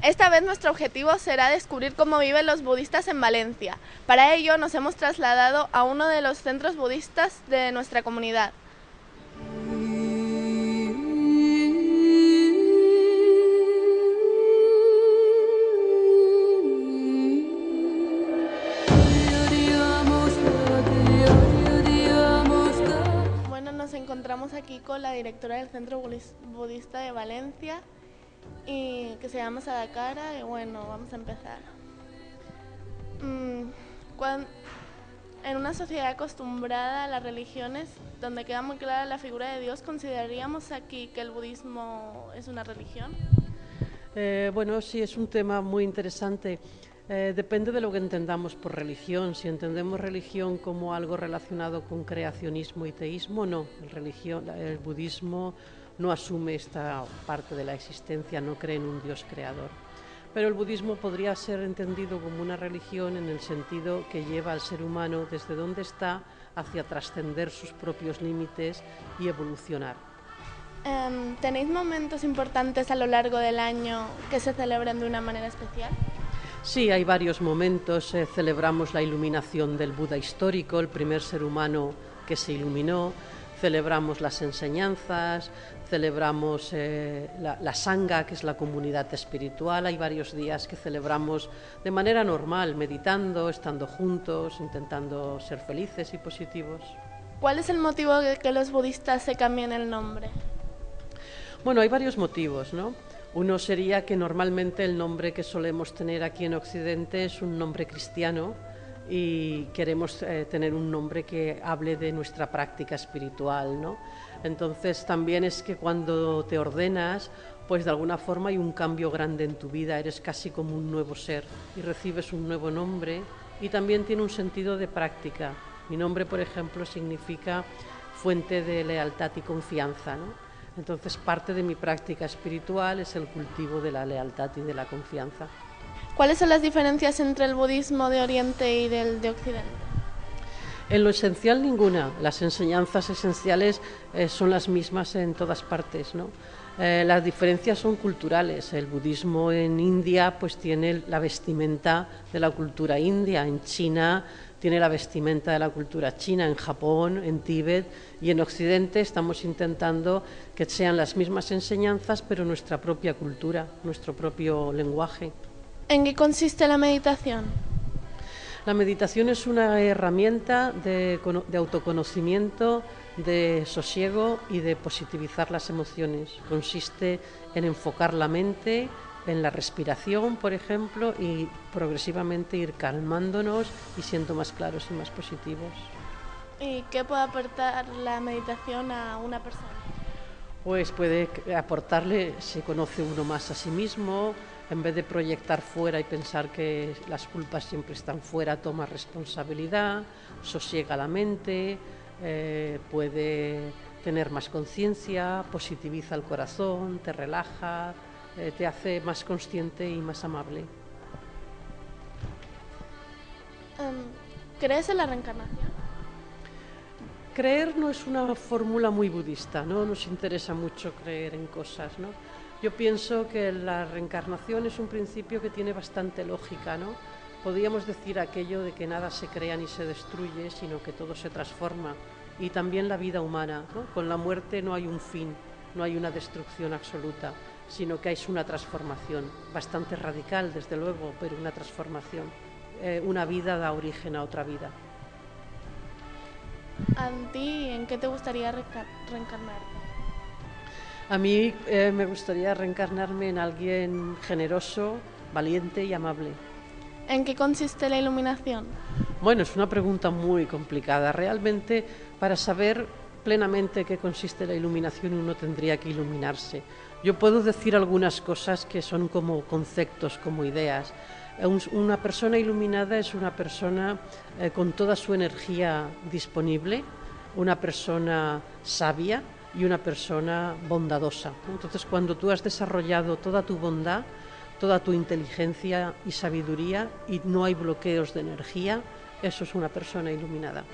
Esta vez nuestro objetivo será descubrir cómo viven los budistas en Valencia. Para ello nos hemos trasladado a uno de los centros budistas de nuestra comunidad. Bueno, nos encontramos aquí con la directora del Centro Budista de Valencia, y que se llama Sadakara, y bueno, vamos a empezar. En una sociedad acostumbrada a las religiones, donde queda muy clara la figura de Dios, ¿consideraríamos aquí que el budismo es una religión? Bueno, sí, es un tema muy interesante. Depende de lo que entendamos por religión. Si entendemos religión como algo relacionado con creacionismo y teísmo, no. El budismo no asume esta parte de la existencia, no cree en un Dios creador. Pero el budismo podría ser entendido como una religión en el sentido que lleva al ser humano desde donde está hacia trascender sus propios límites y evolucionar. ¿Tenéis momentos importantes a lo largo del año que se celebran de una manera especial? Sí, hay varios momentos. Celebramos la iluminación del Buda histórico, el primer ser humano que se iluminó. Celebramos las enseñanzas, celebramos la Sangha, que es la comunidad espiritual. Hay varios días que celebramos de manera normal, meditando, estando juntos, intentando ser felices y positivos. ¿Cuál es el motivo de que los budistas se cambien el nombre? Bueno, hay varios motivos, ¿no? Uno sería que normalmente el nombre que solemos tener aquí en Occidente es un nombre cristiano, y queremos tener un nombre que hable de nuestra práctica espiritual, ¿no? Entonces también es que cuando te ordenas, pues de alguna forma hay un cambio grande en tu vida, eres casi como un nuevo ser y recibes un nuevo nombre, y también tiene un sentido de práctica. Mi nombre, por ejemplo, significa fuente de lealtad y confianza, ¿no? Entonces parte de mi práctica espiritual es el cultivo de la lealtad y de la confianza. ¿Cuáles son las diferencias entre el budismo de Oriente y del de Occidente? En lo esencial, ninguna. Las enseñanzas esenciales son las mismas en todas partes, ¿no? Las diferencias son culturales. El budismo en India pues tiene la vestimenta de la cultura india, en China tiene la vestimenta de la cultura china, en Japón, en Tíbet, y en Occidente estamos intentando que sean las mismas enseñanzas, pero nuestra propia cultura, nuestro propio lenguaje. ¿En qué consiste la meditación? La meditación es una herramienta de autoconocimiento, de sosiego y de positivizar las emociones. Consiste en enfocar la mente en la respiración, por ejemplo, y progresivamente ir calmándonos y siendo más claros y más positivos. ¿Y qué puede aportar la meditación a una persona? Pues puede aportarle, se conoce uno más a sí mismo. En vez de proyectar fuera y pensar que las culpas siempre están fuera, toma responsabilidad, sosiega la mente, puede tener más conciencia, positiviza el corazón, te relaja, te hace más consciente y más amable. ¿Crees en la reencarnación? Creer no es una fórmula muy budista, no nos interesa mucho creer en cosas, ¿no? Yo pienso que la reencarnación es un principio que tiene bastante lógica, ¿no? Podríamos decir aquello de que nada se crea ni se destruye, sino que todo se transforma. Y también la vida humana, ¿no? Con la muerte no hay un fin, no hay una destrucción absoluta, sino que es una transformación, bastante radical, desde luego, pero una transformación. Una vida da origen a otra vida. ¿A ti en qué te gustaría reencarnarte? A mí me gustaría reencarnarme en alguien generoso, valiente y amable. ¿En qué consiste la iluminación? Bueno, es una pregunta muy complicada. Realmente, para saber plenamente qué consiste la iluminación, uno tendría que iluminarse. Yo puedo decir algunas cosas que son como conceptos, como ideas. Una persona iluminada es una persona con toda su energía disponible, una persona sabia y una persona bondadosa. Entonces, cuando tú has desarrollado toda tu bondad, toda tu inteligencia y sabiduría y no hay bloqueos de energía, eso es una persona iluminada.